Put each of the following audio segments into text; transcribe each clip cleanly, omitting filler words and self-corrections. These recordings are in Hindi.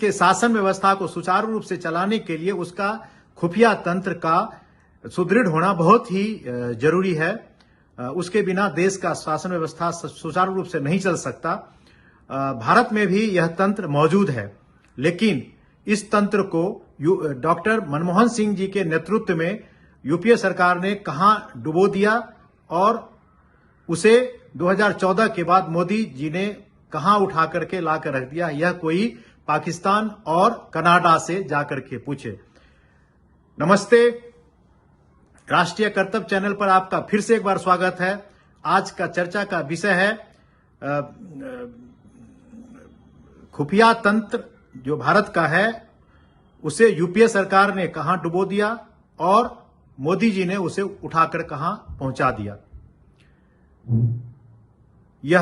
के शासन व्यवस्था को सुचारू रूप से चलाने के लिए उसका खुफिया तंत्र का सुदृढ़ होना बहुत ही जरूरी है। उसके बिना देश का शासन व्यवस्था सुचारू रूप से नहीं चल सकता। भारत में भी यह तंत्र मौजूद है, लेकिन इस तंत्र को डॉक्टर मनमोहन सिंह जी के नेतृत्व में यूपीए सरकार ने कहां डुबो दिया और उसे 2014 के बाद मोदी जी ने कहां उठा करके ला कर रख दिया, यह कोई पाकिस्तान और कनाडा से जाकर के पूछे। नमस्ते, राष्ट्रीय कर्तव्य चैनल पर आपका फिर से एक बार स्वागत है। आज का चर्चा का विषय है खुफिया तंत्र जो भारत का है उसे यूपीए सरकार ने कहां डुबो दिया और मोदी जी ने उसे उठाकर कहां पहुंचा दिया। यह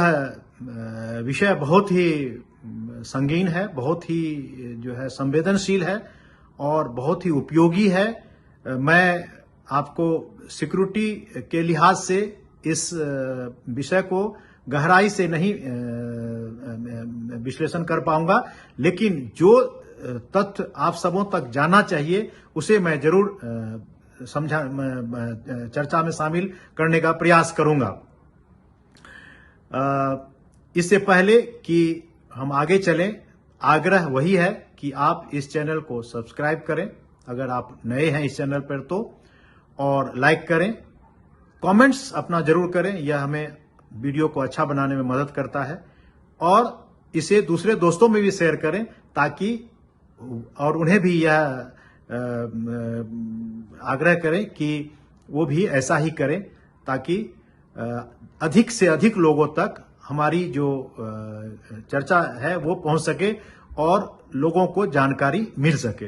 विषय बहुत ही संगीन है, बहुत ही जो है संवेदनशील है और बहुत ही उपयोगी है। मैं आपको सिक्योरिटी के लिहाज से इस विषय को गहराई से नहीं विश्लेषण कर पाऊंगा, लेकिन जो तथ्य आप सबों तक जाना चाहिए उसे मैं जरूर चर्चा में शामिल करने का प्रयास करूंगा। इससे पहले कि हम आगे चलें, आग्रह वही है कि आप इस चैनल को सब्सक्राइब करें अगर आप नए हैं इस चैनल पर तो, और लाइक करें, कमेंट्स अपना जरूर करें, यह हमें वीडियो को अच्छा बनाने में मदद करता है, और इसे दूसरे दोस्तों में भी शेयर करें ताकि और उन्हें भी यह आग्रह करें कि वो भी ऐसा ही करें ताकि अधिक से अधिक लोगों तक हमारी जो चर्चा है वो पहुंच सके और लोगों को जानकारी मिल सके।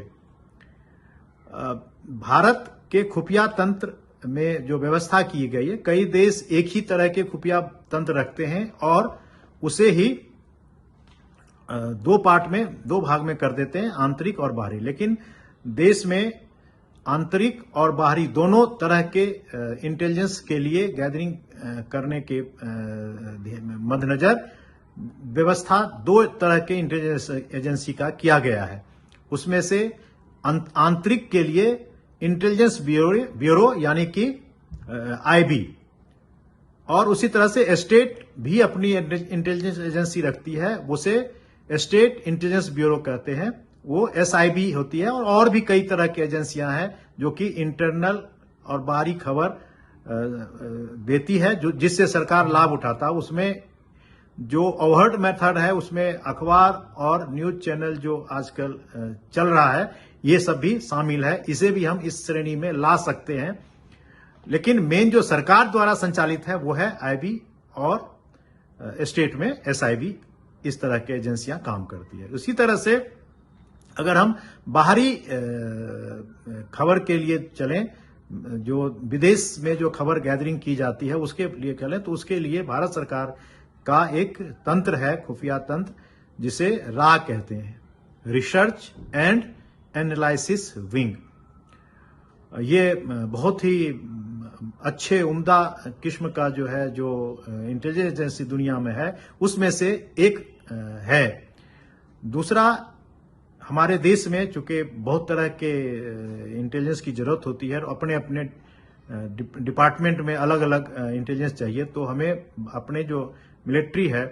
भारत के खुफिया तंत्र में जो व्यवस्था की गई है, कई देश एक ही तरह के खुफिया तंत्र रखते हैं और उसे ही दो भाग में कर देते हैं, आंतरिक और बाहरी। लेकिन देश में आंतरिक और बाहरी दोनों तरह के इंटेलिजेंस के लिए गैदरिंग करने के मद्देनजर व्यवस्था दो तरह के इंटेलिजेंस एजेंसी का किया गया है। उसमें से आंतरिक के लिए इंटेलिजेंस ब्यूरो यानी कि आईबी, और उसी तरह से स्टेट भी अपनी इंटेलिजेंस एजेंसी रखती है, उसे स्टेट इंटेलिजेंस ब्यूरो कहते हैं, वो एसआईबी होती है। और भी कई तरह की एजेंसियां हैं जो कि इंटरनल और बाहरी खबर देती है, जो जिससे सरकार लाभ उठाता है। उसमें जो ओवरहेड मेथड है उसमें अखबार और न्यूज चैनल जो आजकल चल रहा है ये सब भी शामिल है, इसे भी हम इस श्रेणी में ला सकते हैं। लेकिन मेन जो सरकार द्वारा संचालित है वो है आईबी, और स्टेट में एसआईबी, इस तरह की एजेंसियां काम करती है। उसी तरह से अगर हम बाहरी खबर के लिए चलें, जो विदेश में जो खबर गैदरिंग की जाती है उसके लिए चलें, तो उसके लिए भारत सरकार का एक तंत्र है, खुफिया तंत्र, जिसे रा कहते हैं, रिसर्च एंड एनालिसिस विंग। ये बहुत ही अच्छे उम्दा किस्म का जो है जो इंटेलिजेंस एजेंसी दुनिया में है उसमें से एक है। दूसरा, हमारे देश में चूंकि बहुत तरह के इंटेलिजेंस की जरूरत होती है और अपने अपने डिपार्टमेंट में अलग अलग इंटेलिजेंस चाहिए, तो हमें अपने जो मिलिट्री है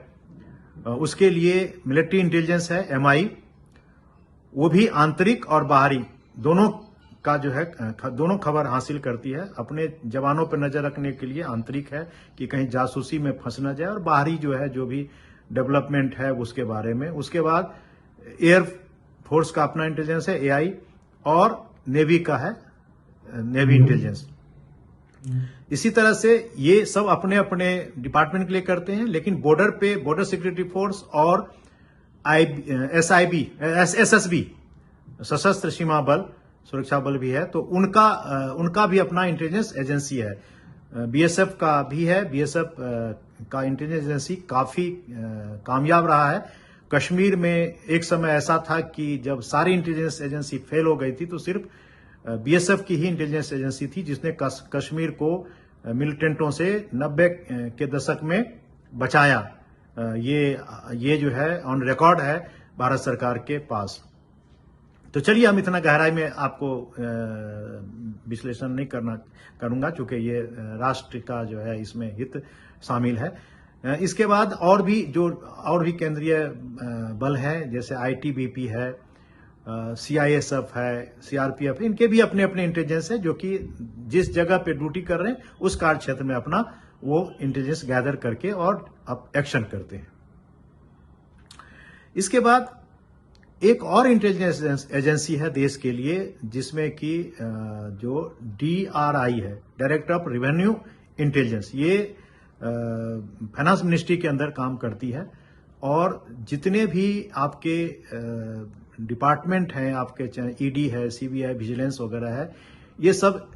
उसके लिए मिलिट्री इंटेलिजेंस है एमआई, वो भी आंतरिक और बाहरी दोनों का जो है दोनों खबर हासिल करती है। अपने जवानों पर नजर रखने के लिए आंतरिक है कि कहीं जासूसी में फंस न जाए, और बाहरी जो है जो भी डेवलपमेंट है उसके बारे में। उसके बाद एयर फोर्स का अपना इंटेलिजेंस है एआई, और नेवी का है नेवी इंटेलिजेंस। इसी तरह से ये सब अपने अपने डिपार्टमेंट के लिए करते हैं, लेकिन बॉर्डर पे बॉर्डर सिक्योरिटी फोर्स और एसएसबी, सशस्त्र सीमा बल सुरक्षा बल भी है, तो उनका भी अपना इंटेलिजेंस एजेंसी है। बीएसएफ का भी है, बीएसएफ का इंटेलिजेंस एजेंसी काफी कामयाब रहा है। कश्मीर में एक समय ऐसा था कि जब सारी इंटेलिजेंस एजेंसी फेल हो गई थी तो सिर्फ बीएसएफ की ही इंटेलिजेंस एजेंसी थी जिसने कश्मीर को मिलिटेंटों से 90 के दशक में बचाया। ये जो है ऑन रिकॉर्ड है भारत सरकार के पास। तो चलिए हम इतना गहराई में आपको विश्लेषण नहीं करूंगा, चूंकि ये राष्ट्र का जो है इसमें हित शामिल है। इसके बाद और भी केंद्रीय बल हैं, जैसे आईटीबीपी है, सीआईएसएफ है, सीआरपीएफ, इनके भी अपने अपने इंटेलिजेंस है, जो कि जिस जगह पे ड्यूटी कर रहे हैं उस कार्य क्षेत्र में अपना वो इंटेलिजेंस गैदर करके और अब एक्शन करते हैं। इसके बाद एक और इंटेलिजेंस एजेंसी है देश के लिए, जिसमें कि जो DRI है, डायरेक्टर ऑफ रेवेन्यू इंटेलिजेंस, ये फाइनेंस मिनिस्ट्री के अंदर काम करती है। और जितने भी आपके डिपार्टमेंट हैं, आपके ईडी है, सीबीआई, विजिलेंस वगैरह है, ये सब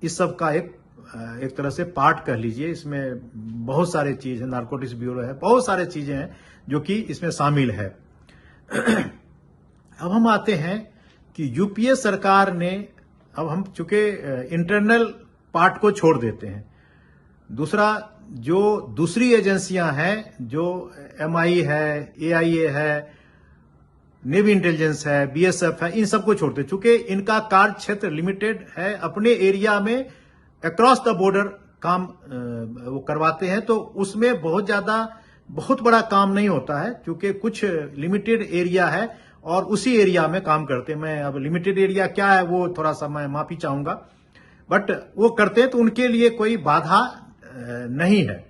इस सब का एक तरह से पार्ट कह लीजिए। इसमें बहुत सारे चीज है, नारकोटिक्स ब्यूरो है, बहुत सारे चीजें हैं जो कि इसमें शामिल है। अब हम आते हैं कि यूपीए सरकार ने, अब हम चूंकि इंटरनल पार्ट को छोड़ देते हैं, जो दूसरी एजेंसियां हैं, जो MI है, AIA है, नेवी इंटेलिजेंस है, BSF है, इन सबको छोड़ते, चूंकि इनका कार्य क्षेत्र लिमिटेड है, अपने एरिया में अक्रॉस द बॉर्डर काम वो करवाते हैं, तो उसमें बहुत बड़ा काम नहीं होता है, क्योंकि कुछ लिमिटेड एरिया है और उसी एरिया में काम करते हैं। मैं अब लिमिटेड एरिया क्या है वो थोड़ा सा मैं माफी चाहूंगा, बट वो करते हैं, तो उनके लिए कोई बाधा नहीं है।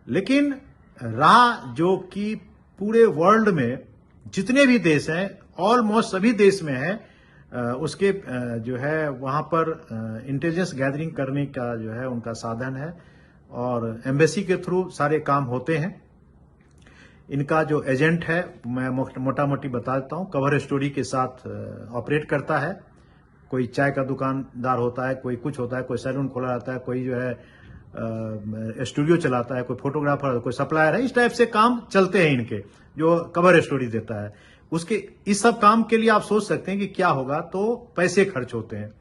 लेकिन जो कि पूरे वर्ल्ड में जितने भी देश हैं, ऑलमोस्ट सभी देश में है, उसके जो है वहां पर इंटेलिजेंस गैदरिंग करने का जो है उनका साधन है, और एम्बेसी के थ्रू सारे काम होते हैं। इनका जो एजेंट है, मैं मोटा मोटी बता देता हूं, कवर स्टोरी के साथ ऑपरेट करता है। कोई चाय का दुकानदार होता है, कोई कुछ होता है, कोई सैलून खोला रहता है, कोई जो है स्टूडियो चलाता है, कोई फोटोग्राफर, कोई सप्लायर है, इस टाइप से काम चलते हैं इनके, जो कवर स्टोरी देता है। उसके इस सब काम के लिए आप सोच सकते हैं कि क्या होगा, तो पैसे खर्च होते हैं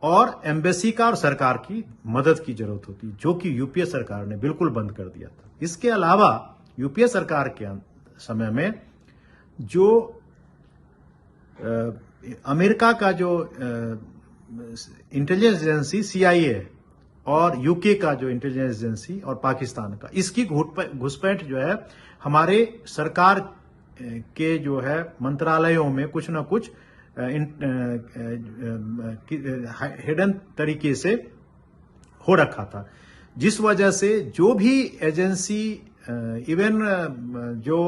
और एम्बेसी का और सरकार की मदद की जरूरत होती है, जो कि यूपीए सरकार ने बिल्कुल बंद कर दिया था। इसके अलावा यूपीए सरकार के समय में जो अमेरिका का जो इंटेलिजेंस एजेंसी CIA और यूके का जो इंटेलिजेंस एजेंसी और पाकिस्तान का, इसकी घुसपैठ जो है हमारे सरकार के जो है मंत्रालयों में कुछ ना कुछ हिडन तरीके से हो रखा था, जिस वजह से जो भी एजेंसी, इवन जो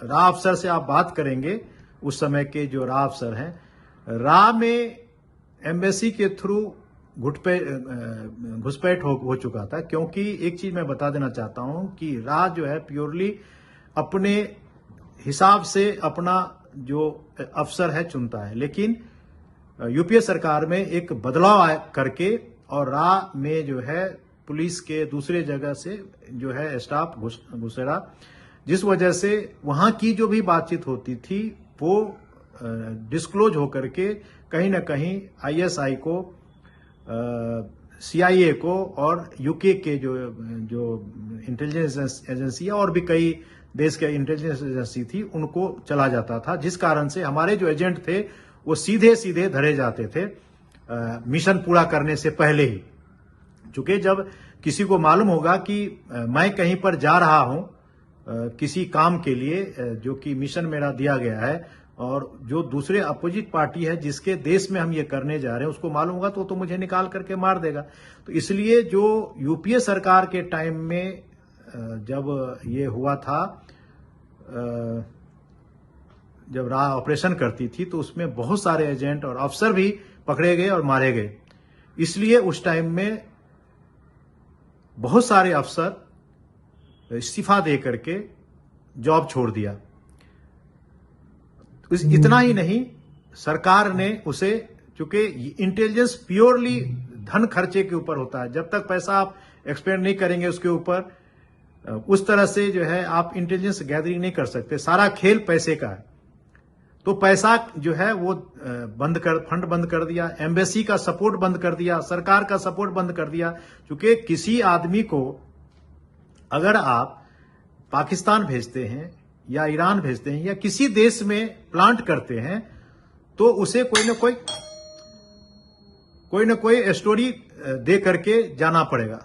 रा अफसर से आप बात करेंगे, उस समय के जो रा अफसर हैं, रा में एम्बेसी के थ्रू घुसपैठ हो चुका था। क्योंकि एक चीज मैं बता देना चाहता हूं कि रा जो है प्योरली अपने हिसाब से अपना जो अफसर है चुनता है, लेकिन यूपीए सरकार में एक बदलाव करके और रा में जो है पुलिस के दूसरे जगह से जो है स्टाफ घुसेरा, जिस वजह से वहां की जो भी बातचीत होती थी वो डिस्क्लोज होकर के कहीं ना कहीं ISI को, CIA को और यूके के जो इंटेलिजेंस एजेंसी है और भी कई देश के इंटेलिजेंस एजेंसी थी, उनको चला जाता था, जिस कारण से हमारे जो एजेंट थे वो सीधे सीधे धरे जाते थे मिशन पूरा करने से पहले ही। चूंकि जब किसी को मालूम होगा कि मैं कहीं पर जा रहा हूं किसी काम के लिए, जो कि मिशन मेरा दिया गया है, और जो दूसरे अपोजिट पार्टी है जिसके देश में हम ये करने जा रहे हैं उसको मालूम होगा तो मुझे निकाल करके मार देगा। तो इसलिए जो यूपीए सरकार के टाइम में जब ये हुआ था, जब रा ऑपरेशन करती थी, तो उसमें बहुत सारे एजेंट और अफसर भी पकड़े गए और मारे गए। इसलिए उस टाइम में बहुत सारे अफसर इस्तीफा दे करके जॉब छोड़ दिया। इतना ही नहीं, सरकार ने उसे, चूंकि इंटेलिजेंस प्योरली धन खर्चे के ऊपर होता है, जब तक पैसा आप एक्सपेंड नहीं करेंगे उसके ऊपर, उस तरह से जो है आप इंटेलिजेंस गैदरिंग नहीं कर सकते। सारा खेल पैसे का है, तो पैसा जो है वो फंड बंद कर दिया, एम्बेसी का सपोर्ट बंद कर दिया, सरकार का सपोर्ट बंद कर दिया। क्योंकि किसी आदमी को अगर आप पाकिस्तान भेजते हैं या ईरान भेजते हैं या किसी देश में प्लांट करते हैं, तो उसे कोई ना कोई स्टोरी दे करके जाना पड़ेगा।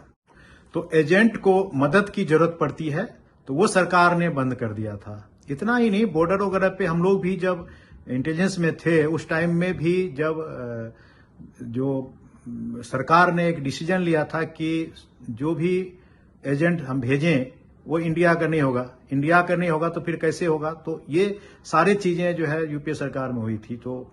तो एजेंट को मदद की जरूरत पड़ती है तो वो सरकार ने बंद कर दिया था। इतना ही नहीं, बॉर्डर वगैरह पे हम लोग भी जब इंटेलिजेंस में थे उस टाइम में भी जब जो सरकार ने एक डिसीजन लिया था कि जो भी एजेंट हम भेजें वो इंडिया का नहीं होगा, इंडिया का नहीं होगा तो फिर कैसे होगा। तो ये सारी चीजें जो है यूपीए सरकार में हुई थी। तो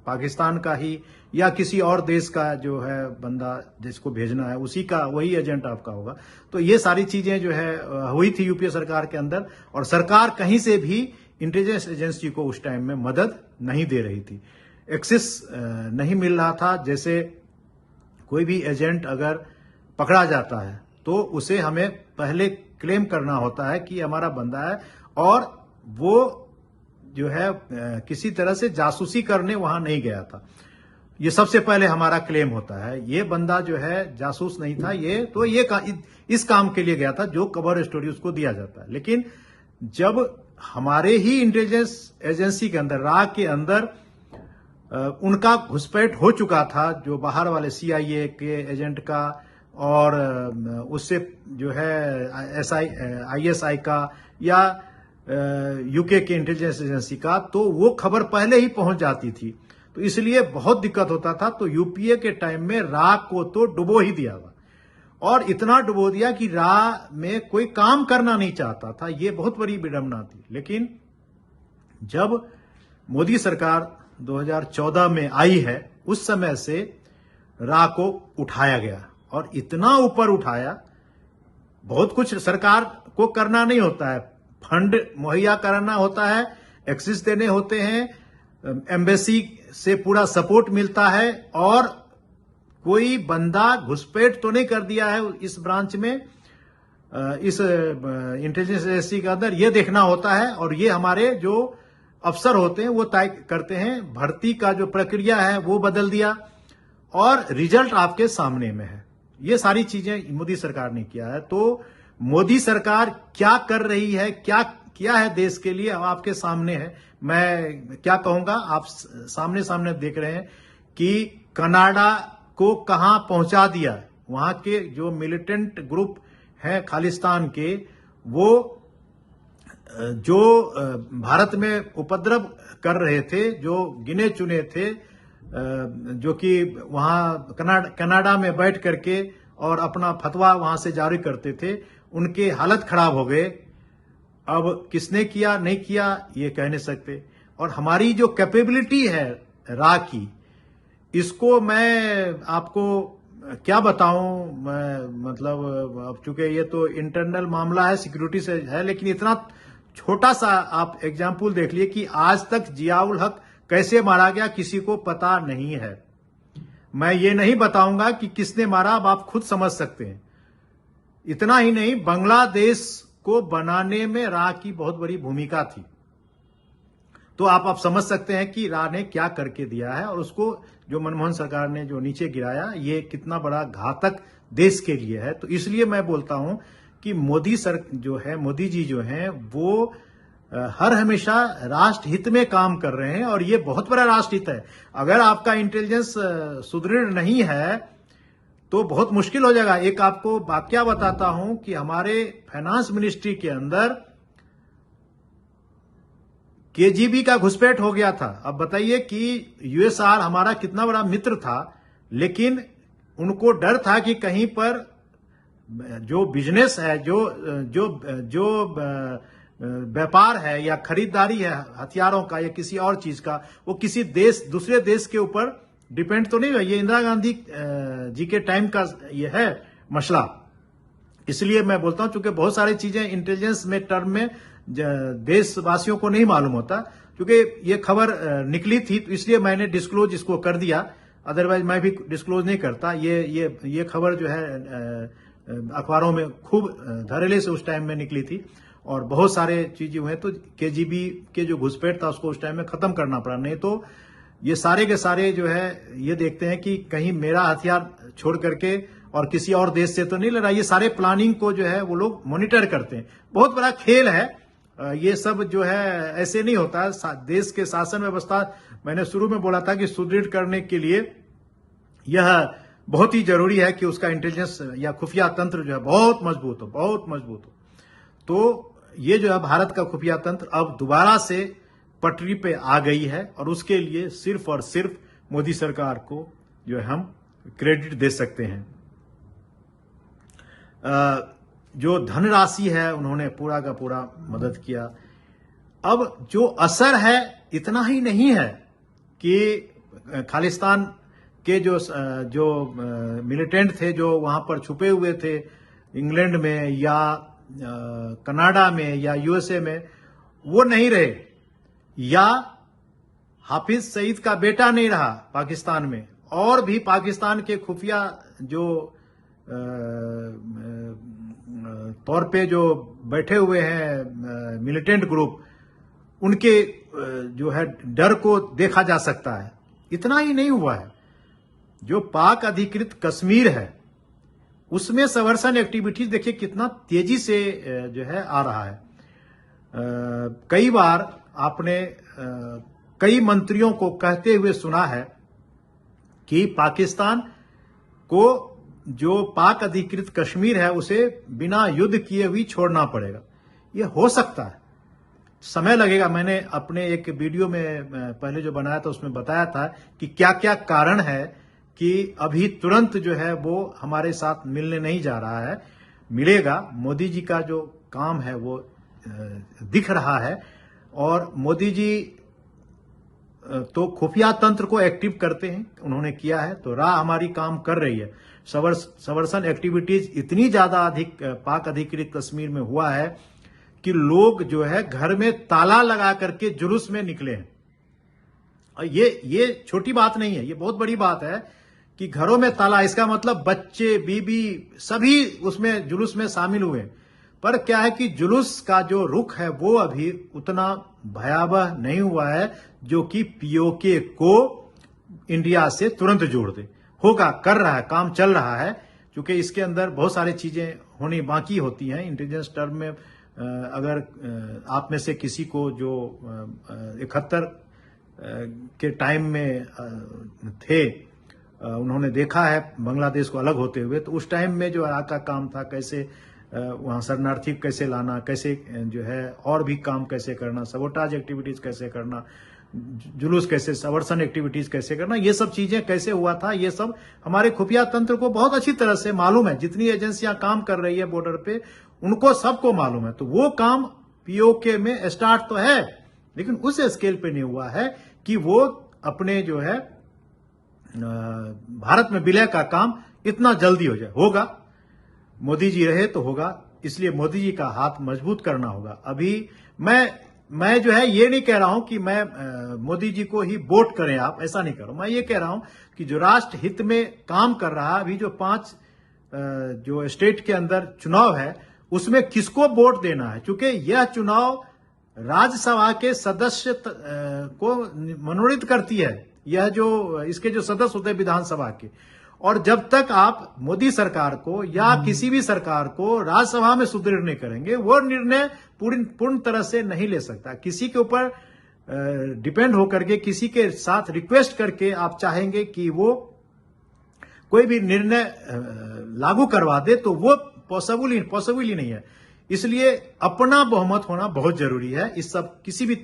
पाकिस्तान का ही या किसी और देश का जो है बंदा जिसको भेजना है उसी का वही एजेंट आपका होगा। तो ये सारी चीजें जो है हुई थी यूपीए सरकार के अंदर, और सरकार कहीं से भी इंटेलिजेंस एजेंसी को उस टाइम में मदद नहीं दे रही थी, एक्सेस नहीं मिल रहा था। जैसे कोई भी एजेंट अगर पकड़ा जाता है तो उसे हमें पहले क्लेम करना होता है कि हमारा बंदा है, और वो जो है किसी तरह से जासूसी करने वहां नहीं गया था। ये सबसे पहले हमारा क्लेम होता है। ये बंदा जो है जासूस नहीं था, इस काम के लिए गया था जो कवर स्टोरी उसको दिया जाता है। लेकिन जब हमारे ही इंटेलिजेंस एजेंसी के अंदर, रा के अंदर उनका घुसपैठ हो चुका था, जो बाहर वाले सीआईए के एजेंट का और उससे जो है आईएसआई का या यूके के इंटेलिजेंस एजेंसी का, तो वो खबर पहले ही पहुंच जाती थी। तो इसलिए बहुत दिक्कत होता था। तो यूपीए के टाइम में रा को तो डुबो ही दिया था, और इतना डुबो दिया कि रा में कोई काम करना नहीं चाहता था। ये बहुत बड़ी विडंबना थी। लेकिन जब मोदी सरकार 2014 में आई है, उस समय से रा को उठाया गया, और इतना ऊपर उठाया। बहुत कुछ सरकार को करना नहीं होता है, फंड मुहैया कराना होता है, एक्सेस देने होते हैं, एम्बेसी से पूरा सपोर्ट मिलता है, और कोई बंदा घुसपैठ तो नहीं कर दिया है इस ब्रांच में, इस इंटेलिजेंस एजेंसी के अंदर, ये देखना होता है। और ये हमारे जो अफसर होते हैं वो तय करते हैं। भर्ती का जो प्रक्रिया है वो बदल दिया, और रिजल्ट आपके सामने में है। ये सारी चीजें मोदी सरकार ने किया है। तो मोदी सरकार क्या कर रही है, क्या किया है देश के लिए, आपके सामने है। मैं क्या कहूंगा, आप सामने देख रहे हैं कि कनाडा को कहां पहुंचा दिया। वहां के जो मिलिटेंट ग्रुप हैं खालिस्तान के, वो जो भारत में उपद्रव कर रहे थे, जो गिने चुने थे, जो कि वहां कनाडा में बैठ करके और अपना फतवा वहां से जारी करते थे, उनके हालत खराब हो गए। अब किसने किया नहीं किया ये कह नहीं सकते। और हमारी जो कैपेबिलिटी है रा की, इसको मैं आपको क्या बताऊं। मैं मतलब अब चूंकि ये तो इंटरनल मामला है, सिक्योरिटी से है, लेकिन इतना छोटा सा आप एग्जाम्पल देख लिए कि आज तक जियाउल हक कैसे मारा गया किसी को पता नहीं है। मैं ये नहीं बताऊंगा कि किसने मारा, अब आप खुद समझ सकते हैं। इतना ही नहीं, बांग्लादेश को बनाने में रा की बहुत बड़ी भूमिका थी। तो आप समझ सकते हैं कि रा ने क्या करके दिया है, और उसको जो मनमोहन सरकार ने जो नीचे गिराया, ये कितना बड़ा घातक देश के लिए है। तो इसलिए मैं बोलता हूं कि मोदी जी जो हैं वो हर हमेशा राष्ट्र हित में काम कर रहे हैं, और ये बहुत बड़ा राष्ट्र हित है। अगर आपका इंटेलिजेंस सुदृढ़ नहीं है तो बहुत मुश्किल हो जाएगा। एक आपको वाकया बताता हूं कि हमारे फाइनेंस मिनिस्ट्री के अंदर केजीबी का घुसपैठ हो गया था। अब बताइए कि यूएसआर हमारा कितना बड़ा मित्र था, लेकिन उनको डर था कि कहीं पर जो बिजनेस है, जो व्यापार है या खरीदारी है हथियारों का या किसी और चीज का, वो किसी दूसरे देश के ऊपर डिपेंड तो नहीं है। ये इंदिरा गांधी जी के टाइम का ये है मसला। इसलिए मैं बोलता हूं, चूंकि बहुत सारी चीजें इंटेलिजेंस में टर्म में देशवासियों को नहीं मालूम होता, क्योंकि ये खबर निकली थी तो इसलिए मैंने डिस्क्लोज इसको कर दिया। अदरवाइज मैं भी डिस्क्लोज नहीं करता। ये खबर जो है अखबारों में खूब धड़ल्ले से उस टाइम में निकली थी, और बहुत सारे चीजें हुए। तो केजीबी के जो घुसपैठ था उसको उस टाइम में खत्म करना पड़ा। नहीं तो ये सारे के सारे जो है ये देखते हैं कि कहीं मेरा हथियार छोड़ करके और किसी और देश से तो नहीं लड़ा। ये सारे प्लानिंग को जो है वो लोग मॉनिटर करते हैं। बहुत बड़ा खेल है ये सब जो है ऐसे नहीं होता है। देश के शासन व्यवस्था, मैंने शुरू में बोला था कि सुदृढ़ करने के लिए यह बहुत ही जरूरी है कि उसका इंटेलिजेंस या खुफिया तंत्र जो है बहुत मजबूत हो, बहुत मजबूत हो। तो ये जो है भारत का खुफिया तंत्र अब दोबारा से पटरी पे आ गई है, और उसके लिए सिर्फ और सिर्फ मोदी सरकार को जो है हम क्रेडिट दे सकते हैं। जो धनराशि है उन्होंने पूरा का पूरा मदद किया। अब जो असर है इतना ही नहीं है कि खालिस्तान के जो मिलिटेंट थे, जो वहां पर छुपे हुए थे इंग्लैंड में या कनाडा में या यूएसए में, वो नहीं रहे, या हाफिज सईद का बेटा नहीं रहा पाकिस्तान में, और भी पाकिस्तान के खुफिया जो तौर पे जो बैठे हुए हैं मिलिटेंट ग्रुप, उनके जो है डर को देखा जा सकता है। इतना ही नहीं हुआ है, जो पाक अधिकृत कश्मीर है उसमें सबवर्सन एक्टिविटीज देखिए कितना तेजी से जो है आ रहा है। कई बार आपने कई मंत्रियों को कहते हुए सुना है कि पाकिस्तान को जो पाक अधिकृत कश्मीर है उसे बिना युद्ध किए हुए छोड़ना पड़ेगा। यह हो सकता है, समय लगेगा। मैंने अपने एक वीडियो में पहले जो बनाया था उसमें बताया था कि क्या क्या कारण है कि अभी तुरंत जो है वो हमारे साथ मिलने नहीं जा रहा है। मिलेगा। मोदी जी का जो काम है वो दिख रहा है, और मोदी जी तो खुफिया तंत्र को एक्टिव करते हैं, उन्होंने किया है, तो राह हमारी काम कर रही है। सबवर्सन एक्टिविटीज इतनी ज्यादा अधिक पाक अधिकृत कश्मीर में हुआ है कि लोग जो है घर में ताला लगा करके जुलूस में निकले हैं। और ये छोटी बात नहीं है, ये बहुत बड़ी बात है कि घरों में ताला, इसका मतलब बच्चे बीबी सभी उसमें जुलूस में शामिल हुए। पर क्या है कि जुलूस का जो रुख है वो अभी उतना भयावह नहीं हुआ है जो कि पीओके को इंडिया से तुरंत जोड़ दे। होगा, कर रहा है, काम चल रहा है, क्योंकि इसके अंदर बहुत सारी चीजें होनी बाकी होती हैं। इंटेलिजेंस टर्म में अगर आप में से किसी को जो 71 के टाइम में थे, उन्होंने देखा है बांग्लादेश को अलग होते हुए, तो उस टाइम में जो का काम था, कैसे वहां शरणार्थी कैसे लाना, कैसे जो है और भी काम कैसे करना, सबोटाज एक्टिविटीज कैसे करना, जुलूस कैसे, सबवर्सन एक्टिविटीज कैसे करना, ये सब चीजें कैसे हुआ था, ये सब हमारे खुफिया तंत्र को बहुत अच्छी तरह से मालूम है। जितनी एजेंसियां काम कर रही है बॉर्डर पे, उनको सबको मालूम है। तो वो काम पीओके में स्टार्ट तो है, लेकिन उस स्केल पे नहीं हुआ है कि वो अपने जो है भारत में विलय का काम इतना जल्दी हो जाए। होगा, मोदी जी रहे तो होगा, इसलिए मोदी जी का हाथ मजबूत करना होगा। अभी मैं जो है ये नहीं कह रहा हूं कि मैं मोदी जी को ही वोट करें आप, ऐसा नहीं कर रहा हूं। मैं ये कह रहा हूं कि जो राष्ट्र हित में काम कर रहा है, अभी जो 5 जो स्टेट के अंदर चुनाव है उसमें किसको वोट देना है, क्योंकि यह चुनाव राज्यसभा के सदस्य को मनोनीत करती है। यह जो इसके जो सदस्य होते हैं विधानसभा के, और जब तक आप मोदी सरकार को या किसी भी सरकार को राज्यसभा में सुदृढ़ नहीं करेंगे, वो निर्णय पूर्ण तरह से नहीं ले सकता। किसी के ऊपर डिपेंड होकर के, किसी के साथ रिक्वेस्ट करके आप चाहेंगे कि वो कोई भी निर्णय लागू करवा दे, तो वो पॉसिबल ही नहीं है। इसलिए अपना बहुमत होना बहुत जरूरी है इस सब किसी भी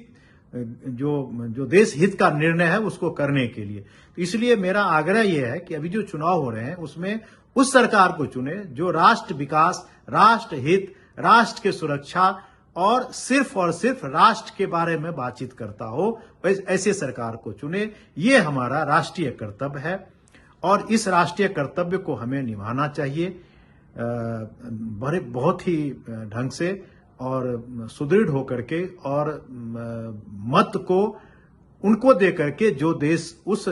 जो देश हित का निर्णय है उसको करने के लिए। तो इसलिए मेरा आग्रह यह है कि अभी जो चुनाव हो रहे हैं उसमें उस सरकार को चुने जो राष्ट्र विकास, राष्ट्र हित, राष्ट्र की सुरक्षा और सिर्फ राष्ट्र के बारे में बातचीत करता हो, ऐसे सरकार को चुने। ये हमारा राष्ट्रीय कर्तव्य है, और इस राष्ट्रीय कर्तव्य को हमें निभाना चाहिए बहुत ही ढंग से और सुदृढ़ होकर के, और मत को उनको दे करके जो देश उस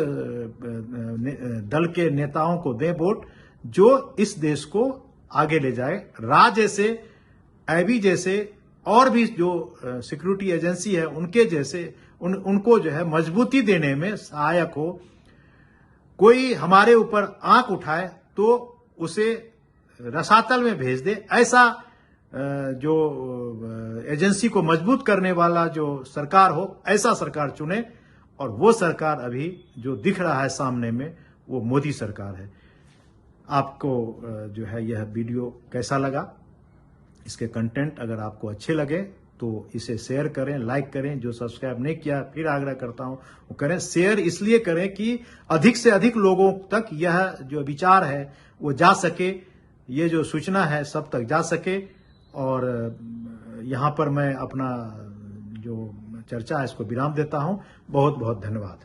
दल के नेताओं को दे वोट जो इस देश को आगे ले जाए। जैसे एबी जैसे और भी जो सिक्योरिटी एजेंसी है उनके जैसे उनको जो है मजबूती देने में सहायक हो। कोई हमारे ऊपर आंख उठाए तो उसे रसातल में भेज दे, ऐसा जो एजेंसी को मजबूत करने वाला जो सरकार हो, ऐसा सरकार चुने। और वो सरकार अभी जो दिख रहा है सामने में, वो मोदी सरकार है। आपको जो है यह वीडियो कैसा लगा, इसके कंटेंट अगर आपको अच्छे लगे तो इसे शेयर करें, लाइक करें। जो सब्सक्राइब नहीं किया, फिर आग्रह करता हूं वो करें। शेयर इसलिए करें कि अधिक से अधिक लोगों तक यह जो विचार है वो जा सके, ये जो सूचना है सब तक जा सके। और यहां पर मैं अपना जो चर्चा है इसको विराम देता हूं। बहुत बहुत धन्यवाद।